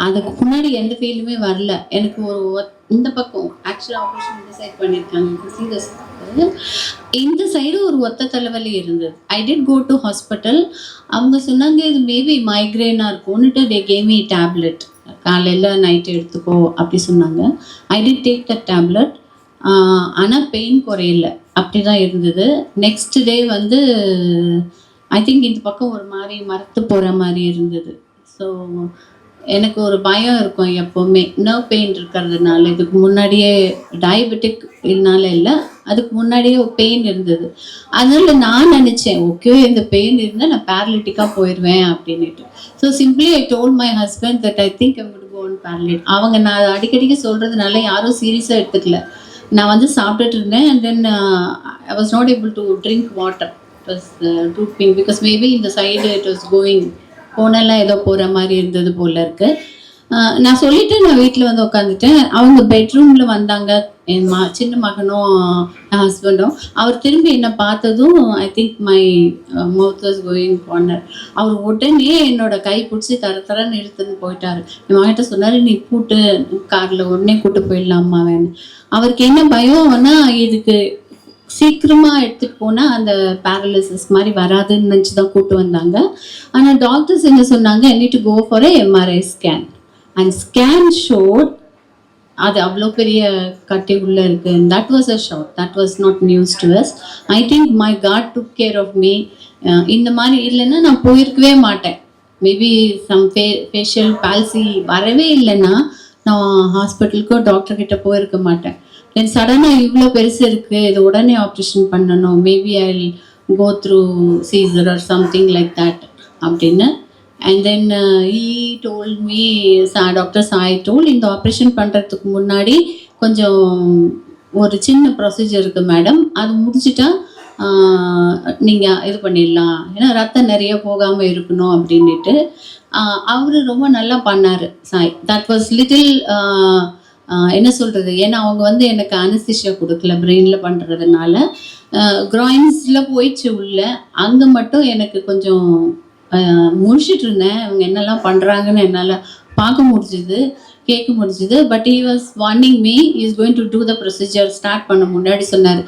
அதுக்கு முன்னாடி எந்த ஃபீலுமே வரல. எனக்கு இந்த பக்கம் ஆக்சுவலா ஆப்ரேஷன் இந்த சைட் பண்ணியிருக்காங்க. இந்த சைடு ஒரு ஒத்த தலைவலி இருந்தது. I did go to hospital. அவங்க சொன்னாங்க இது மேபி மைக்ரேனா இருக்கும்னுட்டு தே கேவ் மீ டேப்லெட். காலையில் நைட்டு எடுத்துக்கோ அப்படி சொன்னாங்க. I did take the tablet. ஆனால் பெயின் குறையல, அப்படி தான் இருந்தது. நெக்ஸ்ட் டே வந்து ஐ திங்க் இந்த பக்கம் ஒரு மாதிரி மரத்து போகிற மாதிரி இருந்தது. ஸோ எனக்கு ஒரு பயம் இருக்கும் எப்போவுமே, நர்வ் பெயின் இருக்கிறதுனால. இதுக்கு முன்னாடியே டயபெட்டிக் இதனால இல்லை, அதுக்கு முன்னாடியே ஒரு பெயின் இருந்தது. அதனால நான் நினச்சேன் ஓகே இந்த பெயின் இருந்தால் நான் பேரலிட்டிக்காக போயிடுவேன் அப்படின்ட்டு. So simply I told my husband that I think I would go on parallel. அவங்க நான் அடிக்கடிக்கு சொல்கிறதுனால யாரும் சீரியஸாக எடுத்துக்கல. நான் வந்து சாப்பிட்டுட்டு இருந்தேன். And then I was not able to drink water. It was too pain because maybe இந்த சைடு இட் வாஸ் கோயிங், போனெல்லாம் ஏதோ போகிற மாதிரி இருந்தது போல இருக்கு. நான் சொல்லிட்டு நான் வீட்டில் வந்து உட்காந்துட்டேன். அவங்க பெட்ரூமில் வந்தாங்க, என் சின்ன மகனும் என் ஹஸ்பண்டும். அவர் திரும்பி என்னை பார்த்ததும் I think my mouth was going corner. அவர் உடனே என்னோட கை பிடிச்சி தரன்னு இழுத்துன்னு போயிட்டாரு. என் மகிட்ட சொன்னார் நீ கூட்டு காரில் உடனே கூட்டு போயிடலாமா வேணும். அவருக்கு என்ன பயம்னா இதுக்கு சீக்கிரமாக எடுத்துகிட்டு போனால் அந்த பேரலிசிஸ் மாதிரி வராதுன்னு நினச்சி தான் கூப்பிட்டு வந்தாங்க. ஆனால் டாக்டர்ஸ் என்ன சொன்னாங்க, I need to go for a MRI scan. And scan showed அது அவ்வளோ பெரிய கட்டி உள்ளே இருக்குது. That was a shock. That was not news to us. I think my God took care of me. இந்த மாதிரி இல்லைன்னா நான் போயிருக்கவே மாட்டேன். மேபி சம் ஃபேஷியல் பால்சி வரவே இல்லைன்னா நான் ஹாஸ்பிட்டலுக்கோ டாக்டர்கிட்ட போயிருக்க மாட்டேன். தென் சடனாக இவ்வளோ பெருசு இருக்குது, இது உடனே ஆப்ரேஷன் பண்ணணும், maybe I go through seizure or something like that அப்படின்னு. And then he told me, doctor Sai told இந்த ஆப்ரேஷன் பண்ணுறதுக்கு முன்னாடி கொஞ்சம் ஒரு சின்ன ப்ரொசீஜர் இருக்குது மேடம், அது முடிச்சுட்டா நீங்கள் இது பண்ணிடலாம், ஏன்னா ரத்தம் நிறைய போகாமல் இருக்கணும் அப்படின்ட்டு. அவர் ரொம்ப நல்லா பண்ணார் சாய். தட் வாஸ் லிட்டில் என்ன சொல்கிறது, ஏன்னா அவங்க வந்து எனக்கு அனஸ்தீசியா கொடுக்கல பிரெயினில் பண்ணுறதுனால. கிராயின்ஸில் போயிடுச்சு உள்ள, அங்கே மட்டும் எனக்கு கொஞ்சம் முடிச்சுட்டு இருந்தேன். அவங்க என்னெல்லாம் பண்ணுறாங்கன்னு என்னால் பார்க்க முடிஞ்சுது, கேட்க முடிஞ்சுது. But he was warning me, is going to do the procedure. Start பண்ண முன்னாடி சொன்னார்,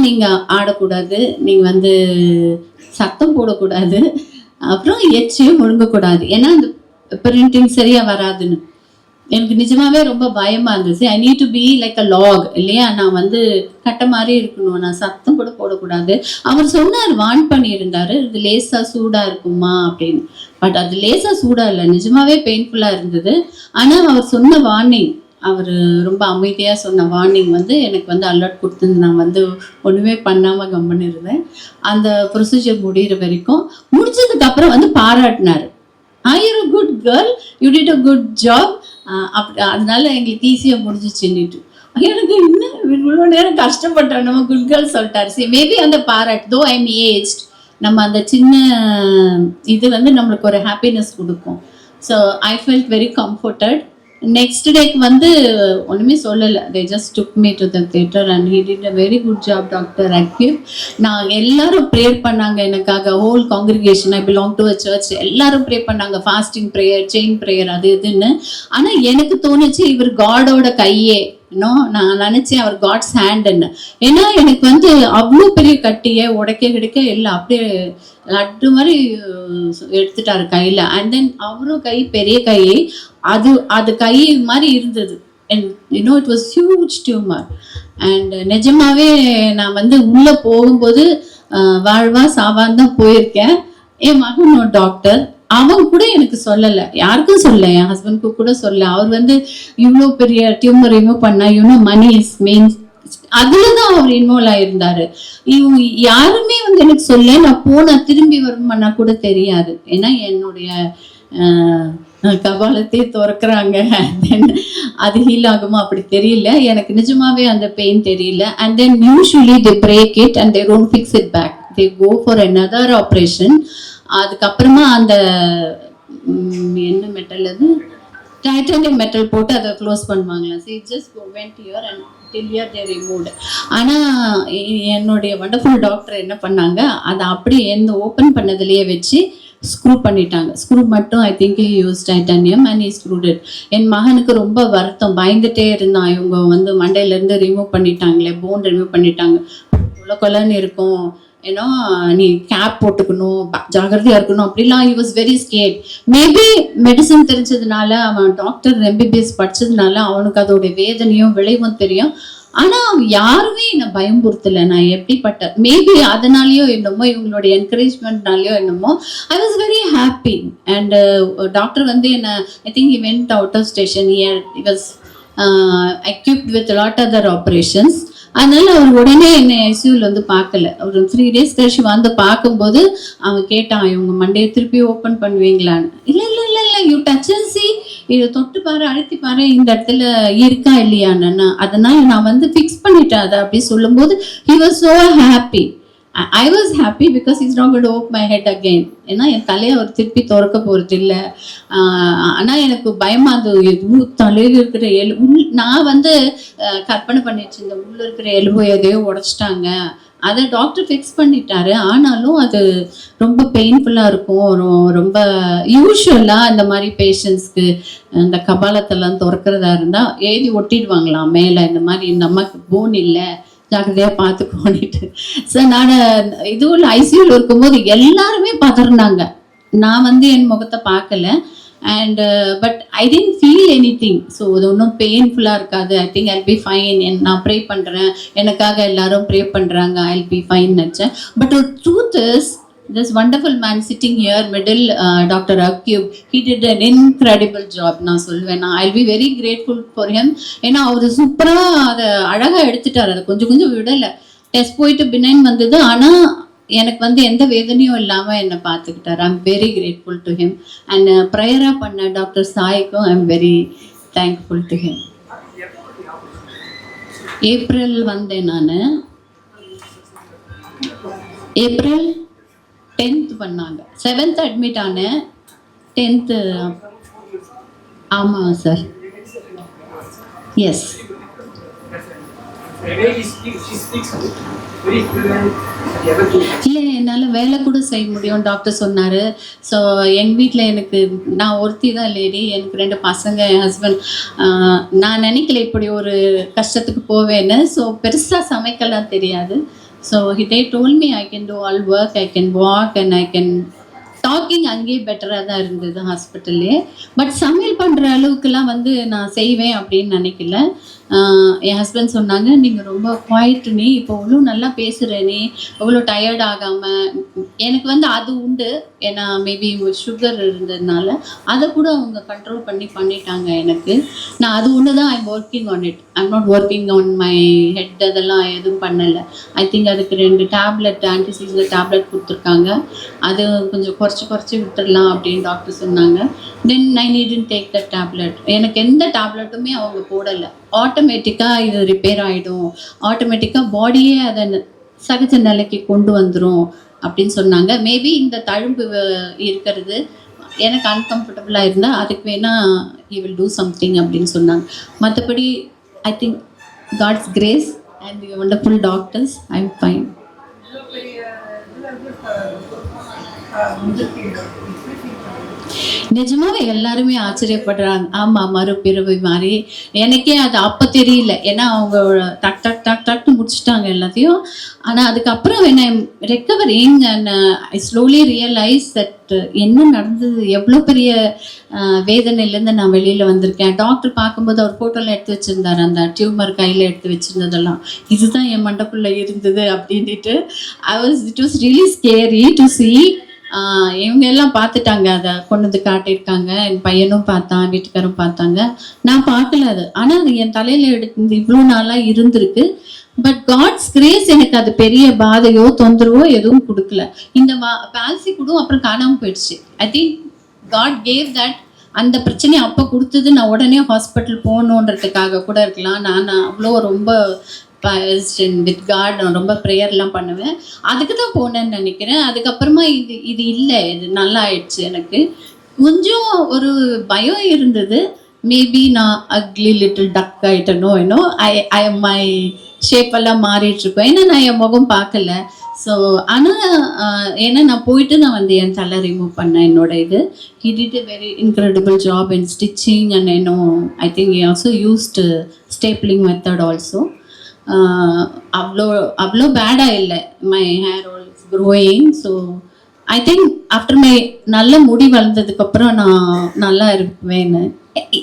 நீங்கள் ஆடக்கூடாது, நீங்கள் வந்து சத்தம் போடக்கூடாது, அப்புறம் எச்சியும் முழுங்கக்கூடாது, ஏன்னா அந்த பிரிண்டிங் சரியாக வராதுன்னு. எனக்கு நிஜமாவே ரொம்ப பயமாக இருந்துச்சு. I need to be like a log இல்லையா, நான் வந்து கட்ட மாதிரி இருக்கணும், நான் சத்தம் கூட போடக்கூடாது. அவர் சொன்னார், வார்ன் பண்ணியிருந்தார், இது லேசாக சூடாக இருக்குமா அப்படின்னு. பட் அது லேசாக சூடாக இல்லை, நிஜமாவே பெயின்ஃபுல்லாக இருந்தது. ஆனால் அவர் சொன்ன வார்னிங், அவர் ரொம்ப அமைதியாக சொன்ன வார்னிங் வந்து எனக்கு வந்து அலர்ட் கொடுத்து நான் வந்து ஒன்றுமே பண்ணாமல் கம்முன்னு இருந்தேன். அந்த ப்ரொசீஜர் முடிகிற வரைக்கும். முடிச்சதுக்கு அப்புறம் வந்து பாராட்டினார், you're a good girl, you did a good job. அதனால எங்களுக்கு ஈஸியாக முடிஞ்சிச்சுன்னுட்டு. எனக்கு இன்னும் இவ்வளோ நேரம் கஷ்டப்பட்டோம், நம்ம குட் கேர்ள் சொல்லிட்டாரு. சரி, மேபி அந்த பாராட் தோ ஐம் ஏஜ்ட், நம்ம அந்த சின்ன இது வந்து நம்மளுக்கு ஒரு ஹாப்பினஸ் கொடுக்கும். So I felt very comforted. Next டேக்கு வந்து ஒன்றுமே சொல்லலை, they just took me to the theatre and he did a very good job doctor Akyub. நான் எல்லாரும் ப்ரேயர் பண்ணாங்க எனக்காக, whole congregation, I belong to a church, எல்லாரும் ப்ரே பண்ணாங்க, ஃபாஸ்டிங் ப்ரேயர், செயின் ப்ரேயர், அது இதுன்னு. ஆனால் எனக்கு தோணுச்சு இவர் காடோட கையே, நான் நினச்சேன் அவர் காட்ஸ் ஹேண்டுன்னு. ஏன்னா எனக்கு வந்து அவ்வளோ பெரிய கட்டியை உடைக்க கிடைக்க இல்லை, அப்படியே லட்டு மாதிரி எடுத்துட்டாரு கையில். அண்ட் தென் அவரும் கை பெரிய கை, அது கை மாதிரி இருந்தது. And you know it was huge tumour. And நிஜமாவே நான் வந்து உள்ளே போகும்போது வாழ்வா சாவான்னு தான் போயிருக்கேன். என் மகன் டாக்டர், அவன் கூட எனக்கு சொல்லலை, யாருக்கும் சொல்ல, என் ஹஸ்பண்ட்க்கு கூட சொல்ல. அவர் வந்து இவ்வளோ பெரிய டியூமர் ரிமூவ் பண்ணா மணி இஸ் மெயின், அதுலதான் அவர் இன்வால்வ் ஆயிருந்தாரு. இவங்க யாருமே வந்து எனக்கு சொல்ல, நான் திரும்பி வருமானா கூட தெரியாது, ஏன்னா என்னுடைய கபாலத்தையே திறக்கிறாங்க, அது ஹீல் ஆகுமா அப்படி தெரியல எனக்கு, நிஜமாவே அந்த பெயின் தெரியல. And then usually they break it and they don't fix it back, they go for another operation. அதுக்கப்புறமா அந்த என்ன மெட்டல், அது டைட்டானியம் மெட்டல் போட்டு அதை க்ளோஸ் பண்ணுவாங்களா. So it just went here and till here they removed. ஆனால் என்னுடைய wonderful doctor என்ன பண்ணாங்க, அதை அப்படியே எந்த ஓப்பன் பண்ணதுலேயே வச்சு ஸ்க்ரூ பண்ணிட்டாங்க. ஸ்க்ரூ மட்டும் I think he use titanium and he screwed it. என் மகனுக்கு ரொம்ப வருத்தம், பயந்துட்டே இருந்தான், இவங்க வந்து மண்டையிலேருந்து ரிமூவ் பண்ணிட்டாங்களே, போன் ரிமூவ் பண்ணிட்டாங்க, கொலன்னு இருக்கும், ஏன்னா நீ கேப் போட்டுக்கணும், ஜாகிரதையாக இருக்கணும் அப்படிலாம். He was very skate. Maybe medicine தெரிஞ்சதுனால, அவன் டாக்டர் எம்பிபிஎஸ் படித்ததுனால அவனுக்கு அதோடைய வேதனையும் விளைவும் தெரியும். ஆனால் யாருமே என்னை பயம்புறுத்தலை. நான் எப்படிப்பட்ட மேபி அதனாலேயோ என்னமோ, இவங்களுடைய என்கரேஜ்மெண்ட்னாலேயோ என்னமோ, I was very happy. And doctor வந்து என்னை I think he went out of station, he was equipped with a lot other operations. அதனால அவர் உடனே என்னை ஐசியூவில் வந்து பார்க்கல. ஒரு 3 days கழிச்சு வந்து பார்க்கும்போது அவன் கேட்டான், இவங்க மண்டையை திருப்பி ஓப்பன் பண்ணுவீங்களான்னு. இல்லை இல்லை இல்லை இல்லை, யூ டச் அண்ட் சி, இதை தொட்டு பாரு, அழுத்தி பாரு, இந்த இடத்துல இருக்கா இல்லையான்னு. அதனால நான் வந்து ஃபிக்ஸ் பண்ணிட்டேன் அதை அப்படி சொல்லும்போது he was so happy. I was happy because he's not going to open my head again. ஏன்னா என் தலையை அவர் திருப்பி திறக்க போகிறது இல்லை. ஆனால் எனக்கு பயமாக அது எதுவும் தலையில் இருக்கிற நான் வந்து கற்பனை பண்ணி வச்சிருந்தேன், உள்ளே இருக்கிற எலும்பு எதையோ உடச்சிட்டாங்க. அதை டாக்டர் ஃபிக்ஸ் பண்ணிட்டாரு. ஆனாலும் அது ரொம்ப பெயின்ஃபுல்லாக இருக்கும். ரொம்ப யூஷுவலாக இந்த மாதிரி பேஷண்ட்ஸ்க்கு இந்த கபாலத்தெல்லாம் திறக்கிறதா இருந்தால் எழுதி ஒட்டிடுவாங்களாம் மேலே, இந்த மாதிரி இந்த அம்மாவுக்கு போன் இல்லை, ஜாக்கிரதையாக பார்த்துக்கோன்னிட்டு. ஸோ நான் இதுவும் ஐசியூவில் இருக்கும்போது எல்லாருமே பதறினாங்க. நான் வந்து என் முகத்தை பார்க்கல. And but I didn't feel any thing. So அது ஒன்றும் பெயின்ஃபுல்லாக இருக்காது. I think I'll be fine. நான் ப்ரே பண்ணுறேன், எனக்காக எல்லாரும் ப்ரே பண்ணுறாங்க, ஐல் பி ஃபைன் நினச்சேன். But truth is, this wonderful man sitting here middle, Dr. Akub, he did an incredible job. நான் சொல்வேன், I'll be very grateful for him. ஏன்னா அவர் சூப்பராக அதை அழகாக எடுத்துட்டார். அதை கொஞ்சம் கொஞ்சம் விடலை. டெஸ்ட் போயிட்டு பினைன் வந்தது, ஆனால் எனக்கு வந்து எந்த வேதனையும் இல்லாமல் என்னை பார்த்துக்கிட்டார். I am very grateful to him. And ப்ரேயராக பண்ண டாக்டர் சாய்க்கும் I am very thankful to him. April வந்தேன் நான், ஏப்ரல் 10th பண்ணாங்க. 7th அட்மிட் ஆனேன், 10th. ஆமாம் சார், எஸ். இல்லை, என்னால் வேலை கூட செய்ய முடியும் டாக்டர் சொன்னார். ஸோ எங்கள் வீட்டில் எனக்கு, நான் ஒருத்தி தான் லேடி, எனக்கு 2 பசங்க, என் ஹஸ்பண்ட். நான் நினைக்கல இப்படி ஒரு கஷ்டத்துக்கு போவேன்னு. ஸோ பெருசாக சமைக்கலாம் தெரியாது. So they told me I can do all work, I can walk and I can talking அங்கேயே பெட்டராக தான் இருந்தது ஹாஸ்பிட்டல்லே. பட் சமையல் பண்ணுற அளவுக்குலாம் வந்து நான் செய்வேன் அப்படின்னு நினைக்கல. என் ஹஸ்பண்ட் சொன்னாங்க, நீங்கள் ரொம்ப குவாய்ட், நீ இப்போ அவ்வளோ நல்லா பேசுகிற, நீ அவ்வளோ டயர்ட் ஆகாமல். எனக்கு வந்து அது உண்டு, ஏன்னா மேபி சுகர் இருந்ததுனால அதை கூட அவங்க கண்ட்ரோல் பண்ணிட்டாங்க எனக்கு. நான் அது ஒன்று தான் I'm working on it. I'm not working on my head, அதெல்லாம் எதுவும் பண்ணலை. ஐ திங்க் அதுக்கு 2 டேப்லெட், ஆன்டிசீசல் டேப்லெட் கொடுத்துருக்காங்க. அது கொஞ்சம் குறைச்சி விட்டுடலாம் அப்படின்னு டாக்டர் சொன்னாங்க. தென் ஐ நீடன்ட் டேக் த டேப்லெட். எனக்கு எந்த டேப்லெட்டுமே அவங்க போடலை. ஆட்டோமேட்டிக்காக இது ரிப்பேர் ஆகிடும், ஆட்டோமேட்டிக்காக பாடியே அதை சகஜ நிலைக்கு கொண்டு வந்துடும் அப்படின்னு சொன்னாங்க. மேபி இந்த தழும்பு இருக்கிறது எனக்கு அன்கம்ஃபர்டபுளாக இருந்தால் அதுக்கு வேணால் யூ வில் டூ சம்திங் அப்படின்னு சொன்னாங்க. மற்றபடி I think God's grace and wonderful doctors, I am fine. நிஜமாவே எல்லாருமே ஆச்சரியப்படுறாங்க. ஆமாம், மறுபிறவி மாதிரி. எனக்கே அது அப்போ தெரியல, ஏன்னா அவங்க டக் டக் டக் டக்னு முடிச்சுட்டாங்க எல்லாத்தையும். ஆனால் அதுக்கப்புறம் என்ன recovering and I slowly realise that என்ன நடந்தது, எவ்வளோ பெரிய வேதனையிலேருந்து நான் வெளியில் வந்திருக்கேன். டாக்டர் பார்க்கும்போது அவர் ஃபோட்டோவில் எடுத்து வச்சுருந்தார், அந்த டியூமர் கையில் எடுத்து வச்சுருந்ததெல்லாம், இதுதான் என் மண்டக்குள்ளே இருந்தது அப்படின்ட்டு. It was really scary to C. இவங்க எல்லாம் பார்த்துட்டாங்க, அதை கொண்டு வந்து காட்டியிருக்காங்க. என் பையனும் பார்த்தான், வீட்டுக்காரும் பார்த்தாங்க. நான் பார்க்கல அது. ஆனால் அது என் தலையில் எடுத்து இவ்வளோ நாளாக இருந்திருக்கு. பட் காட்ஸ் கிரேஸ், எனக்கு அது பெரிய பாதையோ தொந்தரவோ எதுவும் கொடுக்கல. இந்த பால்சி கூட அப்புறம் காணாமல் போயிடுச்சு. I think God gave that. அந்த பிரச்சனையை அப்போ கொடுத்தது நான் உடனே ஹாஸ்பிட்டல் போகணுன்றதுக்காக கூட இருக்கலாம். நான் அவ்வளோ ரொம்ப வித் காட் ரொம்ப ப்ரேயர்லாம் பண்ணுவேன். அதுக்கு தான் போனேன்னு நினைக்கிறேன். அதுக்கப்புறமா இது இல்லை, இது நல்லா ஆயிடுச்சு. எனக்கு கொஞ்சம் ஒரு பயம் இருந்தது. மேபி நான் அக்லி லிட்டில் டக் ஆகிட்டனோ, மை ஷேப்பெல்லாம் மாறிட்டுருக்கோம். ஏன்னா நான் என் முகம் பார்க்கல. ஸோ ஆனால் ஏன்னா நான் போயிட்டு நான் வந்து என் தலை ரிமூவ் பண்ணேன் என்னோட இது. He did a very incredible job in stitching and I think he also used stapling method also. அவ்வளோ பேடாக இல்லை. My hair all is growing. So I think after my நல்ல முடி வளர்ந்ததுக்கப்புறம் நான் நல்லா இருப்பேன்னு.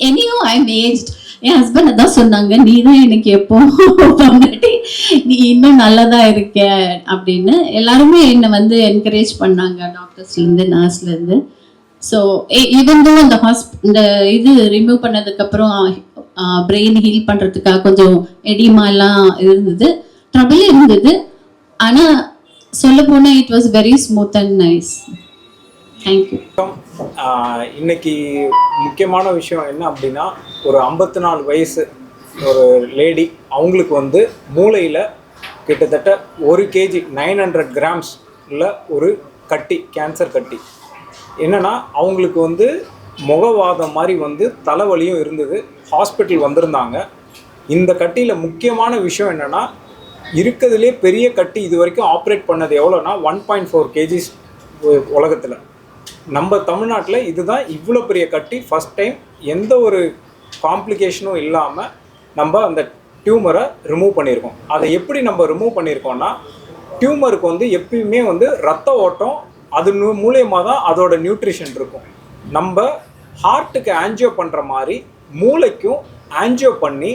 Anyhow I am aged. என் ஹஸ்பண்ட் அதான் சொன்னாங்க, நீ தான் எனக்கு எப்போ முன்னாடி நீ இன்னும் நல்லதாக இருக்க அப்படின்னு. எல்லாருமே என்னை வந்து என்கரேஜ் பண்ணாங்க, டாக்டர்ஸ்லேருந்து நர்ஸ்லேருந்து. ஸோ ஈவன் தோ அந்த இந்த இது ரிமூவ் பண்ணதுக்கப்புறம் பிரெயின் ஹீல் பண்ணுறதுக்காக கொஞ்சம் எடிமாலாம் இருந்தது, ட்ரபிள் இருந்தது. ஆனால் சொல்ல போனால் it was very smooth and nice. Thank you. இன்னைக்கு முக்கியமான விஷயம் என்ன அப்படின்னா, ஒரு 54 வயசு ஒரு லேடி, அவங்களுக்கு வந்து மூளையில் கிட்டத்தட்ட 1 kg 900 grams உள்ள ஒரு கட்டி, கேன்சர் கட்டி. என்னென்னா அவங்களுக்கு வந்து முகவாதம் மாதிரி வந்து தலைவலியும் இருந்தது. ஹாஸ்பிட்டல் வந்திருந்தாங்க. இந்த கட்டியில் முக்கியமான விஷயம் என்னென்னா, இருக்கிறதுலே பெரிய கட்டி இது வரைக்கும் ஆப்ரேட் பண்ணது எவ்வளோனா 1.4 kg உலகத்தில். நம்ம தமிழ்நாட்டில் இதுதான் இவ்வளோ பெரிய கட்டி. ஃபஸ்ட் டைம் எந்த ஒரு காம்ப்ளிகேஷனும் இல்லாமல் நம்ம அந்த டியூமரை ரிமூவ் பண்ணியிருக்கோம். அதை எப்படி நம்ம ரிமூவ் பண்ணியிருக்கோம்னா, டியூமருக்கு வந்து எப்பயுமே வந்து ரத்த ஓட்டம் அது மூலியமாக தான் அதோட நியூட்ரிஷன் இருக்கும். நம்ம ஹார்ட்டுக்கு ஆன்ஜியோ பண்ணுற மாதிரி மூளைக்கும் ஆன்ஜியோ பண்ணி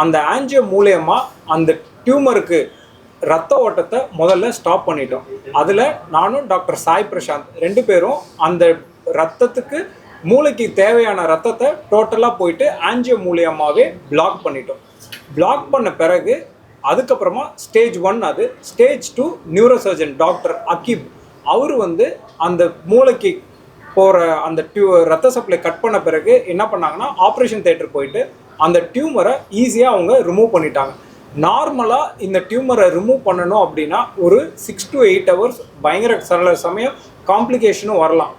அந்த ஆன்ஜியோ மூலியமாக அந்த டியூமருக்கு ரத்த ஓட்டத்தை முதல்ல ஸ்டாப் பண்ணிட்டோம். அதில் நானும் டாக்டர் சாய் பிரசாந்த் 2 பேரும் அந்த ரத்தத்துக்கு மூளைக்கு தேவையான ரத்தத்தை டோட்டலாக போயிட்டு ஆன்ஜியோ மூலியமாகவே பிளாக் பண்ணிட்டோம். பிளாக் பண்ண பிறகு அதுக்கப்புறமா ஸ்டேஜ் 1, அது ஸ்டேஜ் 2 நியூரோசர்ஜன் டாக்டர் அகீப் அவர் வந்து அந்த மூளைக்கு போகிற அந்த ரத்த சப்ளை கட் பண்ண பிறகு என்ன பண்ணாங்கன்னா, ஆப்ரேஷன் தியேட்டர் போயிட்டு அந்த டியூமரை ஈஸியாக அவங்க ரிமூவ் பண்ணிட்டாங்க. நார்மலாக இந்த டியூமரை ரிமூவ் பண்ணணும் அப்படின்னா ஒரு 6 to 8 hours பயங்கர சில சமயம் காம்ப்ளிகேஷனும் வரலாம்.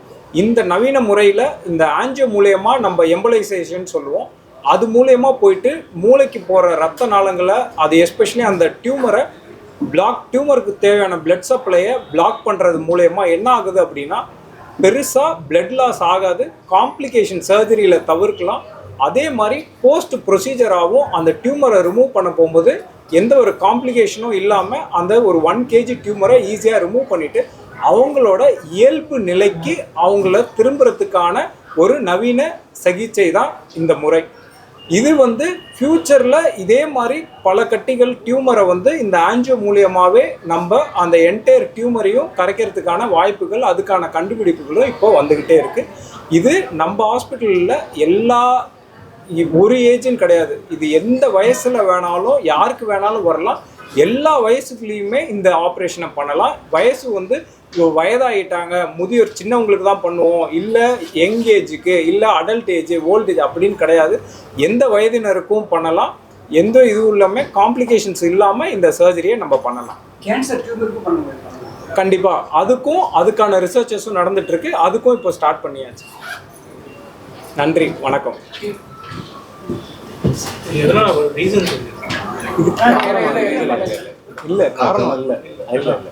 இந்த நவீன முறையில் இந்த ஆன்ஜியோ மூலியமாக நம்ம எம்பலைசேஷன் சொல்லுவோம், அது மூலியமாக போயிட்டு மூளைக்கு போகிற ரத்த நாளங்களை அது எஸ்பெஷலி அந்த டியூமருக்கு தேவையான பிளட் சப்ளையை பிளாக் பண்ணுறது மூலயமா என்ன ஆகுது அப்படின்னா, பெருசாக பிளட் லாஸ் ஆகாது, காம்ப்ளிகேஷன் சர்ஜரியில் தவிர்க்கலாம். அதே மாதிரி போஸ்ட் ப்ரொசீஜராகவும் அந்த டியூமரை ரிமூவ் பண்ண போகும்போது எந்த ஒரு காம்ப்ளிகேஷனும் இல்லாமல் அந்த ஒரு 1 kg டியூமரை ஈஸியாக ரிமூவ் பண்ணிவிட்டு அவங்களோட இயல்பு நிலைக்கு அவங்கள திரும்புறதுக்கான ஒரு நவீன சிகிச்சை தான் இந்த முறை. இது வந்து ஃப்யூச்சரில் இதே மாதிரி பல கட்டிகள் டியூமரை வந்து இந்த ஆன்ஜியோ மூலியமாகவே நம்ம அந்த என்டையர் டியூமரையும் கரைக்கிறதுக்கான வாய்ப்புகள், அதுக்கான கண்டுபிடிப்புகளும் இப்போ வந்துக்கிட்டே இருக்குது. இது நம்ம ஹாஸ்பிட்டலில் எல்லா ஒரு ஏஜுன்னு கிடையாது, இது எந்த வயசில் வேணாலும் யாருக்கு வேணாலும் வரலாம். எல்லா வயசுக்குள்ளேயுமே இந்த ஆப்ரேஷனை பண்ணலாம். வயசு வந்து வயதாகிட்டாங்க, முதியோர், சின்னவங்களுக்கு தான் பண்ணுவோம், இல்லை யங் ஏஜுக்கு, இல்லை அடல்ட் ஏஜ், ஓல்ட் ஏஜ் அப்படின்னு கிடையாது. எந்த வயதினருக்கும் பண்ணலாம். எந்த இதுவும் இல்லாமல் காம்ப்ளிகேஷன்ஸ் இல்லாமல் இந்த சர்ஜரியை நம்ம பண்ணலாம். கேன்சர் டியூமருக்கும் பண்ணுவோம் கண்டிப்பாக. அதுக்கான ரிசர்ச்சஸும் நடந்துட்டுருக்கு. அதுக்கும் இப்போ ஸ்டார்ட் பண்ணியாச்சு. நன்றி, வணக்கம். எதனால் ரீசன் இல்லை, காரணம் இல்லை.